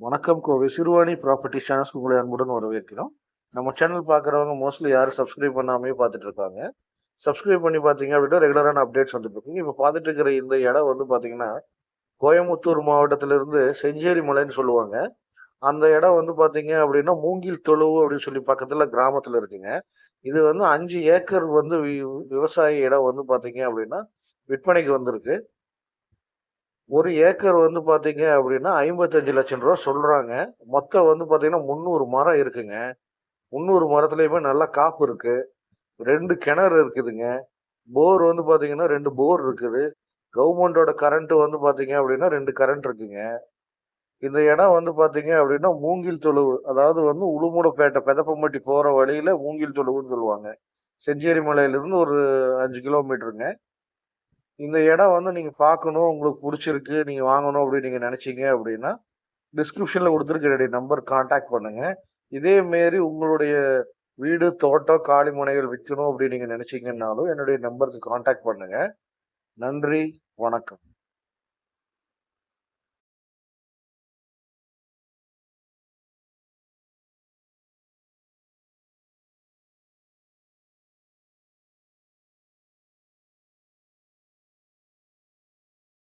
வணக்கம் Kovai Siruvani property channels உங்களை அன்புடன் வரவேற்கிறோம். நம்ம சேனல் பார்க்குறவங்க மோஸ்ட்லி யாரும் சப்ஸ்கிரைப் பண்ணாமே பார்த்துட்டு இருக்காங்க. சப்ஸ்கிரைப் பண்ணி பார்த்தீங்க அப்படின்னா ரெகுலரான அப்டேட்ஸ் வந்துட்டு இருக்குங்க. இப்போ பார்த்துட்டு இருக்கிற இந்த இடம் வந்து பார்த்தீங்கன்னா கோயம்புத்தூர் மாவட்டத்திலிருந்து செஞ்சேரி மலைன்னு சொல்லுவாங்க. அந்த இடம் வந்து பார்த்தீங்க அப்படின்னா மூங்கில் தொழுவு அப்படின்னு சொல்லி பக்கத்தில் கிராமத்தில் இருக்குங்க. இது வந்து 5 ஏக்கர் வந்து விவசாய இடம் வந்து பார்த்தீங்க அப்படின்னா விற்பனைக்கு வந்திருக்கு. 1 ஏக்கர் வந்து பார்த்தீங்க அப்படின்னா 55,00,000 ரூபா சொல்றாங்க. மொத்தம் வந்து பார்த்தீங்கன்னா 300 மரம் இருக்குங்க. 300 மரத்துலயுமே நல்லா காப்பு இருக்கு. 2 கிணறு இருக்குதுங்க. போர் வந்து பார்த்தீங்கன்னா 2 போர் இருக்குது. கவர்மெண்டோட கரண்ட் வந்து பார்த்தீங்க அப்படின்னா 2 கரண்ட் இருக்குங்க. இந்த இடம் வந்து பார்த்தீங்க அப்படின்னா மூங்கில் தொழுவு. அதாவது வந்து உளுமூடப்பேட்டை பெதப்பம்பட்டி போற வழியில மூங்கில் தொழுவுன்னு சொல்லுவாங்க. செஞ்சேரி மலையிலிருந்து ஒரு 5 கிலோமீட்டருங்க. இந்த இடம் வந்து நீங்க பார்க்கணும், உங்களுக்கு புடிச்சிருக்கு, நீங்க வாங்கணும் அப்படின்னு நீங்க நினைச்சீங்க அப்படின்னா, டிஸ்கிரிப்ஷன்ல குடுத்திருக்க என்னுடைய நம்பர் கான்டாக்ட் பண்ணுங்க. இதே மாரி உங்களுடைய வீடு, தோட்டம், காலி முனைகள் விக்கணும் அப்படின்னு நீங்க நினைச்சீங்கன்னாலும் என்னுடைய நம்பருக்கு கான்டாக்ட் பண்ணுங்க. நன்றி, வணக்கம்.